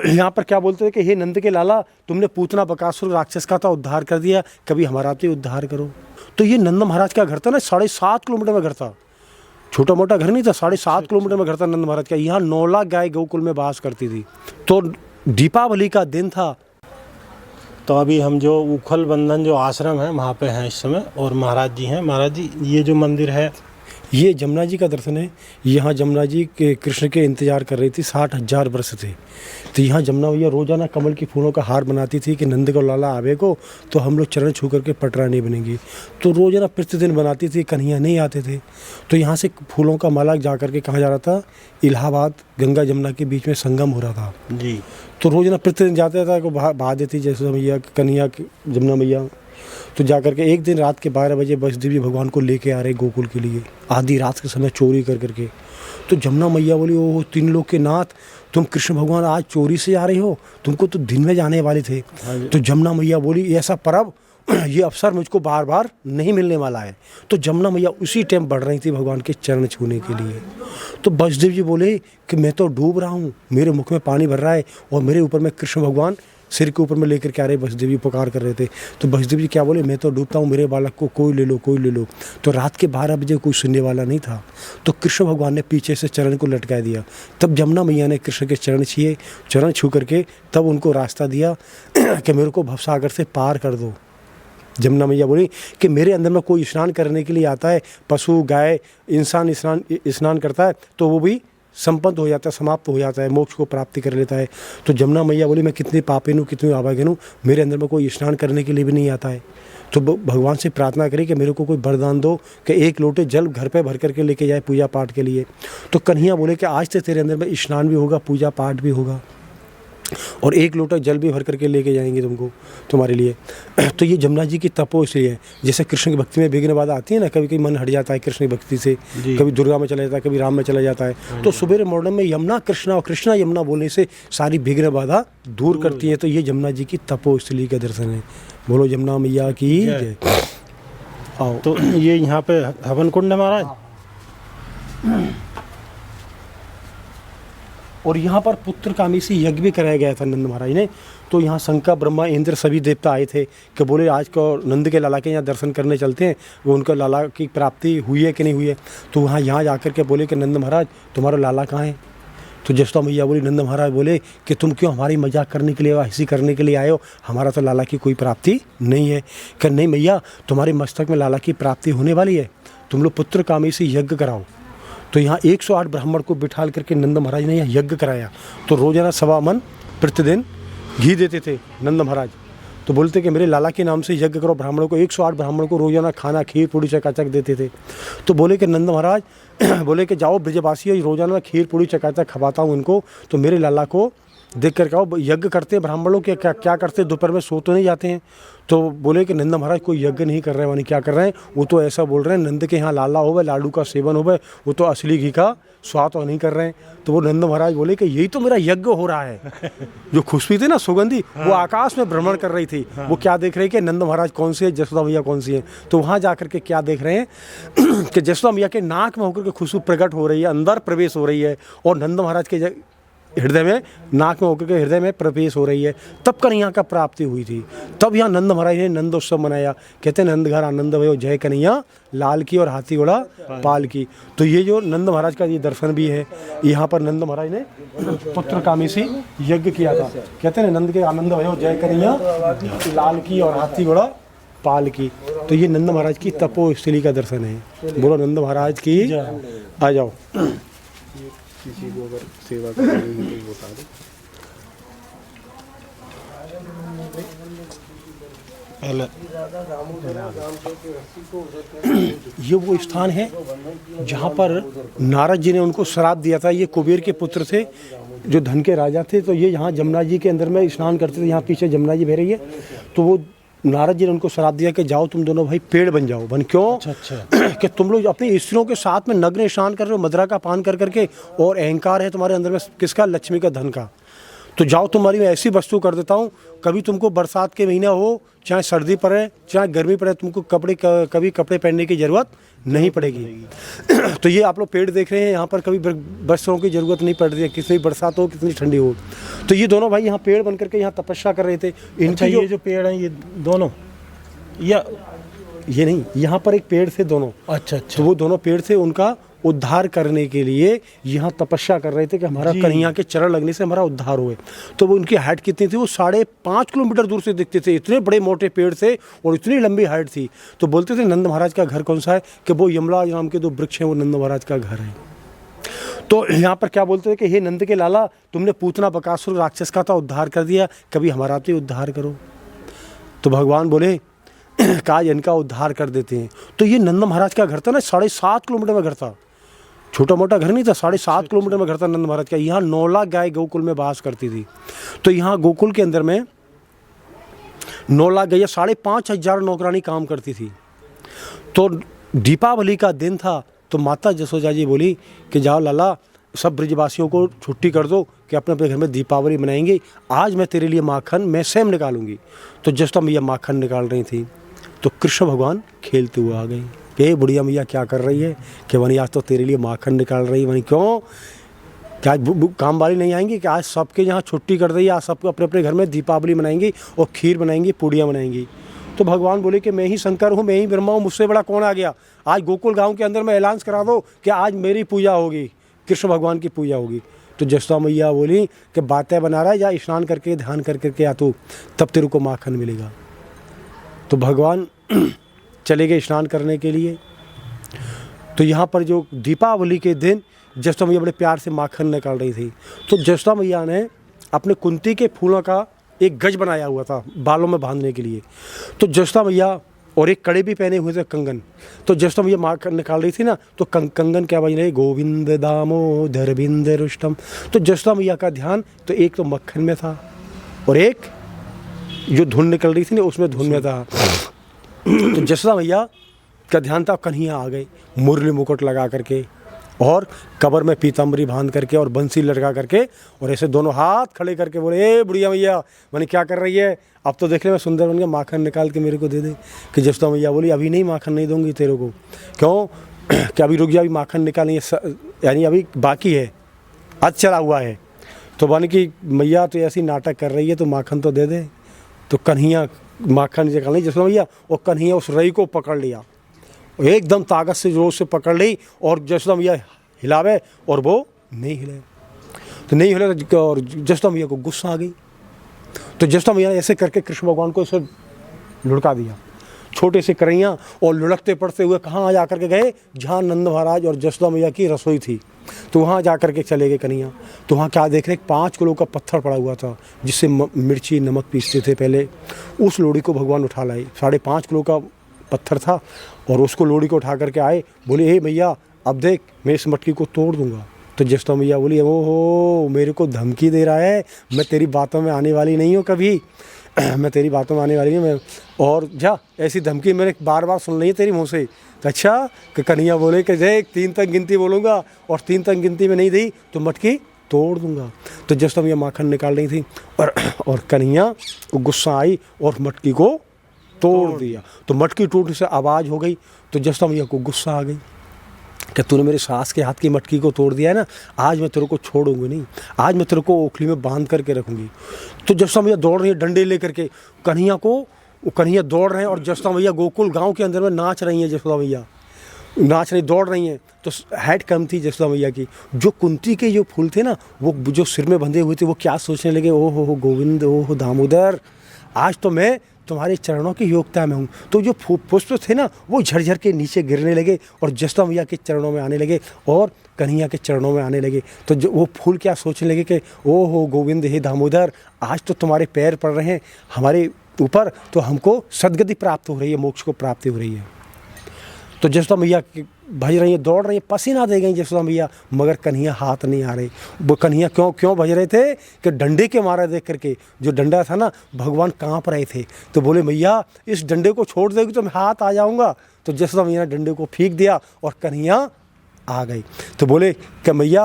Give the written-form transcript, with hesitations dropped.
यहाँ पर क्या बोलते थे कि हे नंद के लाला, तुमने पूतना बकासुर राक्षस का था उद्धार कर दिया, कभी हमारा तो उद्धार करो। तो ये नंद महाराज का घर था ना, 7.5 किलोमीटर में घर था, छोटा मोटा घर नहीं था, 7.5 किलोमीटर में घर था नंद महाराज का। यहाँ 9 लाख गाय गोकुल में वास करती थी। तो दीपावली का दिन था। तो अभी हम जो उखल बंधन जो आश्रम है वहाँ पे हैं इस समय, और महाराज जी हैं। महाराज जी, ये जो मंदिर है, ये जमुना जी का दर्शन है। यहाँ जमुना जी के कृष्ण के इंतजार कर रही थी, 60,000 वर्ष थे। तो यहाँ जमुना भैया रोजाना कमल के फूलों का हार बनाती थी कि नंद को लाला आवे को तो हम लोग चरण छू करके पटरा नहीं बनेंगी। तो रोजाना प्रतिदिन बनाती थी, कन्हैया नहीं आते थे। तो यहाँ से फूलों का माला जा करके कहाँ जा रहा था, इलाहाबाद गंगा जमुना के बीच में संगम हो रहा था जी। तो रोजाना प्रतिदिन जाता था, को बहा देती जैसे मैया कन्हैया जमुना मैया। तो जाकर के एक दिन रात के 12 बजे वसुदेव जी भगवान को लेके आ रहे गोकुल के लिए, आधी रात के समय चोरी कर करके। तो जमुना मैया बोली, ओ 3 लोग के नाथ, तुम कृष्ण भगवान आज चोरी से आ रहे हो, तुमको तो दिन में जाने वाले थे। तो जमुना मैया बोली, ऐसा पर्व, ये अवसर मुझको बार बार नहीं मिलने वाला है। तो जमुना मैया उसी टाइम बढ़ रही थी भगवान के चरण छूने के लिए। तो वसुदेव जी बोले कि मैं तो डूब रहा हूँ, मेरे मुख में पानी भर रहा है और मेरे ऊपर में कृष्ण भगवान सिर के ऊपर में लेकर के आ रहे, वसुदेव जी पुकार कर रहे थे। तो वसुदेव जी क्या बोले, मैं तो डूबता हूँ, मेरे बालक को कोई ले लो, कोई ले लो। तो रात के 12 बजे कोई सुनने वाला नहीं था। तो कृष्ण भगवान ने पीछे से चरण को लटका दिया। तब जमुना मैया ने कृष्ण के चरण छू करके तब उनको रास्ता दिया कि मेरे को भवसागर से पार कर दो। जमुना मैया बोली कि मेरे अंदर में कोई स्नान करने के लिए आता है, पशु गाय इंसान स्नान करता है तो वो भी संपन्न हो जाता है, समाप्त हो जाता है, मोक्ष को प्राप्ति कर लेता है। तो जमुना मैया बोली, मैं कितनी पापिन हूँ, कितनी अभागिन हूँ, मेरे अंदर में कोई स्नान करने के लिए भी नहीं आता है। तो भगवान से प्रार्थना करी कि मेरे को कोई वरदान दो कि 1 लोटे जल घर पे भर करके लेके जाए पूजा पाठ के लिए। तो कन्हैया बोले कि आज से तेरे अंदर में स्नान भी होगा, पूजा पाठ भी होगा और 1 लोटा जल भी भर करके लेके जाएंगे तुमको, तुम्हारे लिए। तो ये जमुना जी की तपो इसलिए है। जैसे कृष्ण की भक्ति में विघ्न बाधा आती है ना, कभी कभी मन हट जाता है कृष्ण की भक्ति से, कभी दुर्गा में चला जाता है, कभी राम में चला जाता है। तो सुबह मॉर्निंग में यमुना कृष्णा और कृष्णा यमुना बोलने से सारी विघ्न बाधा दूर करती है। तो ये जमुना जी की तपो स्थली का दर्शन है। बोलो जमुना मैया की जय। आओ। तो ये यहाँ पे हवन कुंड है महाराज, और यहाँ पर पुत्र कामेशी यज्ञ भी कराया गया था नंद महाराज ने। तो यहाँ शंकर ब्रह्मा इंद्र सभी देवता आए थे कि बोले आज को नंद के लाला के यहाँ दर्शन करने चलते हैं, वो उनका लाला की प्राप्ति हुई है कि नहीं हुई है। तो वहाँ यहाँ जाकर के बोले कि नंद महाराज तुम्हारा लाला कहाँ है। तो जसोदा मैया बोली, नंद महाराज बोले कि तुम क्यों हमारी मजाक करने के लिए, हंसी करने के लिए आए हो, हमारा तो लाला की कोई प्राप्ति नहीं है। कि नहीं मैया, तुम्हारे मस्तक में लाला की प्राप्ति होने वाली है, तुम लोग पुत्र कामेशी यज्ञ कराओ। तो यहाँ 108 ब्राह्मण को बिठाल करके नंद महाराज ने यहाँ यज्ञ कराया। तो रोजाना 1.25 मन प्रतिदिन घी देते थे नंद महाराज। तो बोलते कि मेरे लाला के नाम से यज्ञ करो। ब्राह्मणों को 108 ब्राह्मणों को रोजाना खाना, खीर पूड़ी चकाचक देते थे। तो बोले कि नंद महाराज बोले कि जाओ ब्रजवासी, रोजाना खीर पूड़ी चकाचक खवाता हूँ उनको, तो मेरे लाला को देख कर आओ। यज्ञ करते हैं ब्राह्मणों के, क्या करते, दोपहर में सो तो नहीं जाते हैं। तो बोले कि नंद महाराज कोई यज्ञ नहीं कर रहे हैं, मानी क्या कर रहे हैं, वो तो ऐसा बोल रहे हैं नंद के यहाँ लाला होवे, लाडू का सेवन होवे, वो तो असली घी का स्वाद तो नहीं कर रहे हैं। तो वो नंद महाराज बोले कि यही तो मेरा यज्ञ हो रहा है। जो खुशबू थी ना सुगंधी, वो आकाश में भ्रमण कर रही थी। वो क्या देख रहे हैं कि नंद महाराज कौन सी है, जसोदा मैया कौन सी है। तो वहाँ जा करके क्या देख रहे हैं कि जसोदा मैया के नाक में होकर के खुशबू प्रकट हो रही है, अंदर प्रवेश हो रही है, और नंद महाराज के हृदय में, नाक में होकर के हृदय में प्रवेश हो रही है। तब कन्हैया का प्राप्ति हुई थी। तब यहाँ नंद महाराज ने नंद उत्सव मनाया। कहते हैं नंद घर आनंद भयो, जय कन्हैया लाल की और हाथी घोड़ा पाल की। तो ये जो नंद महाराज का ये दर्शन भी है। यहाँ पर नंद महाराज ने पुत्र कामेशी यज्ञ किया था। कहते हैं नंद के आनंद भयो, जय कन्हैया लाल की और हाथी घोड़ा पाल की। तो ये नंद महाराज की तपो स्थली का दर्शन है। बोलो नंद महाराज की। आ जाओ, किसी को अगर सेवा करनी है तो बता दो। ये वो स्थान है जहाँ पर नारद जी ने उनको श्राप दिया था। ये कुबेर के पुत्र थे जो धन के राजा थे। तो ये यहाँ जमुना जी के अंदर में स्नान करते थे। यहाँ पीछे जमुना जी बह रही है। तो वो नारद जी ने उनको श्राप दिया कि जाओ तुम दोनों भाई पेड़ बन जाओ। बन क्यों? अच्छा। कि तुम लोग अपनी स्त्रियों के साथ में नग्न स्नान कर रहे हो, मदिरा का पान कर करके, और अहंकार है तुम्हारे अंदर में किसका? लक्ष्मी का, धन का। तो जाओ तुम्हारी मैं ऐसी वस्तु कर देता हूँ, कभी तुमको बरसात के महीना हो, चाहे सर्दी पड़े, चाहे गर्मी पड़े, तुमको कभी कपड़े पहनने की ज़रूरत नहीं पड़ेगी। तो ये आप लोग पेड़ देख रहे हैं, यहाँ पर कभी वस्त्रों की ज़रूरत नहीं पड़ती है, कितनी बरसात हो, कितनी ठंडी हो। तो ये दोनों भाई यहाँ पेड़ बन करके यहाँ तपस्या कर रहे थे। अच्छा, ये जो पेड़ हैं ये दोनों, या ये नहीं, यहाँ पर एक पेड़ थे दोनों। अच्छा तो वो दोनों पेड़ थे, उनका उद्धार करने के लिए यहाँ तपस्या कर रहे थे कि हमारा कन्हैया के चरण लगने से हमारा उद्धार हुए। तो वो उनकी हाइट कितनी थी, वो 5.5 किलोमीटर दूर से दिखते थे, इतने बड़े मोटे पेड़ थे और इतनी लंबी हाइट थी। तो बोलते थे नंद महाराज का घर कौन सा है, कि वो यमराज नाम के 2 वृक्ष हैं, वो नंद महाराज का घर है। तो यहाँ पर क्या बोलते थे कि हे नंद के लाला, तुमने पूतना बकासुर राक्षस का तो उद्धार कर दिया, कभी हमारा तो उद्धार करो। तो भगवान बोले काज इनका उद्धार कर देते हैं। तो ये नंद महाराज का घर था ना, 7.5 किलोमीटर में घर था, छोटा मोटा घर नहीं था, 7.5 किलोमीटर में घर था नंद महाराज का। यहाँ 9 लाख गाय गोकुल में वास करती थी। तो यहाँ गोकुल के अंदर में 9 लाख गैया, 5,500 नौकरानी काम करती थी। तो दीपावली का दिन था, तो माता जसोदा जी बोली कि जाओ लाला, सब ब्रजवासियों को छुट्टी कर दो कि अपने अपने घर में दीपावली मनाएंगे, आज मैं तेरे लिए माखन मैं स्वयं निकालूंगी। तो जसोदा मैया माखन निकाल रही थी, तो कृष्ण भगवान खेलते हुए आ गए कि बुढ़िया मैया क्या कर रही है, कि वनी आज तो तेरे लिए माखन निकाल रही है। वनी क्यों, क्या काम वाली नहीं आएंगी, कि आज सबके यहाँ छुट्टी कर दी, आज सबको अपने अपने घर में दीपावली मनाएंगी और खीर बनाएंगी, पूड़ियाँ बनाएंगी। तो भगवान बोले कि मैं ही शंकर हूँ, मैं ही ब्रह्मा हूँ, मुझसे बड़ा कौन आ गया। आज गोकुल गाँव के अंदर में ऐलान करा दो कि आज मेरी पूजा होगी, कृष्ण भगवान की पूजा होगी। तो जसोदा मैया बोली कि बातें बना रहा है, जा स्नान करके ध्यान करके आ तू, तब तेरे को माखन मिलेगा। तो भगवान चले गए स्नान करने के लिए। तो यहाँ पर जो दीपावली के दिन जसोदा मैया बड़े प्यार से माखन निकाल रही थी। तो जसोदा मैया ने अपने कुंती के फूलों का एक गज बनाया हुआ था बालों में बांधने के लिए। तो जसोदा मैया और एक कड़े भी पहने हुए थे कंगन। तो जसोदा मैया माखन निकाल रही थी ना, तो कंगन क्या बज रहे, गोविंद दामोदर बिंद रुष्टम। तो जसोदा मैया का ध्यान तो एक तो मक्खन में था और एक जो धुन निकल रही थी ना उसमें धुन में था। तो जसोदा मैया का ध्यान था, कन्हैया आ गए मुरली मुकुट लगा करके और कबर में पीताम्बरी बांध करके और बंसी लटका करके, और ऐसे दोनों हाथ खड़े करके बोले, ए बुढ़िया मैया, मैंने क्या कर रही है, अब तो देखने में सुंदर बन गया, माखन निकाल के मेरे को दे दे। कि जसोदा मैया बोली अभी नहीं, माखन नहीं दूंगी तेरे को। क्यों, कि अभी रुक जा, अभी माखन निकालनी है, यानी अभी बाकी है, आज चला हुआ है। तो बन की मैया तो ऐसी नाटक कर रही है, तो माखन तो दे दे। तो कन्हैया माखन निकालनी जसोदा मैया, और कन्हैया उस रई को पकड़ लिया, एकदम ताकत से जोर से पकड़ ली, और जसोदा मैया हिलावे और वो नहीं हिले। तो नहीं हिले और जसोदा मैया को गुस्सा आ गई। तो जसोदा मैया ने ऐसे करके कृष्ण भगवान को इसे लुढ़का दिया, छोटे से करैया, और लुढ़कते पड़ते हुए कहाँ जा कर के गए, जहाँ नंद महाराज और जसोदा मैया की रसोई थी। तो वहाँ जा कर के चले गए कन्हैया। तो वहाँ क्या देख रहे, 5 किलो का पत्थर पड़ा हुआ था, जिससे मिर्ची नमक पीसते थे पहले। उस लोड़ी को भगवान उठा लाए, 5.5 किलो का पत्थर था, और उसको लोड़ी को उठा करके आए। बोले हे भैया, अब देख मैं इस मटकी को तोड़ दूंगा। तो जसोदा मैया बोली, ओहो मेरे को धमकी दे रहा है, मैं तेरी बातों में आने वाली नहीं हूँ कभी, मैं तेरी बातों में आने वाली नहीं मैं, और जा ऐसी धमकी मैंने बार बार सुन ली है तेरी मुँह से। तो अच्छा, कि कन्हैया बोले कि देख 3 तक गिनती बोलूँगा, और 3 तक गिनती में नहीं दी तो मटकी तोड़ दूंगा। तो जसोदा मैया माखन निकाल रही थी, और कन्हैया को गुस्सा आई और मटकी को तोड़ दिया। तो मटकी टूटने से आवाज़ हो गई। तो जसोदा मैया को गुस्सा आ गई कि तूने मेरे सास के हाथ की मटकी को तोड़ दिया है ना, आज मैं तेरे को छोड़ूंगी नहीं, आज मैं तेरे को ओखली में बांध करके रखूंगी। तो जसोदा मैया दौड़ रही है डंडे लेकर के, कन्हैया दौड़ रहे हैं, और जसोदा मैया गोकुल गांव के अंदर में नाच रही हैं। जसोदा मैया नाच रही, दौड़ रही हैं। तो हाइट कम थी जसोदा मैया की। जो कुंती के जो फूल थे ना, वो जो सिर में बंधे हुए थे, वो क्या सोचने लगे, ओ हो गोविंद, ओ हो दामोदर, आज तो मैं तुम्हारे चरणों की योग्यता में हूँ। तो जो पुष्प थे ना, वो झरझर के नीचे गिरने लगे और जसोदा मैया के चरणों में आने लगे और कन्हैया के चरणों में आने लगे। तो जो वो फूल क्या सोचने लगे कि ओ हो गोविंद, हे दामोदर, आज तो तुम्हारे पैर पड़ रहे हैं हमारे ऊपर, तो हमको सदगति प्राप्त हो रही है, मोक्ष को प्राप्ति हो रही है। तो जसोदा मैया भज रही है, दौड़ रही है, पसीना दे गई जसोदा मैया, मगर कन्हैया हाथ नहीं आ रहे। वो कन्हैया क्यों भज रहे थे, कि डंडे के मारा देख करके, जो डंडा था ना, भगवान काँप रहे थे। तो बोले मैया इस डंडे को छोड़ देगी तो मैं हाथ आ जाऊँगा। तो जसोदा मैया ने डंडे को फेंक दिया और कन्हैया आ गई। तो बोले कि मैया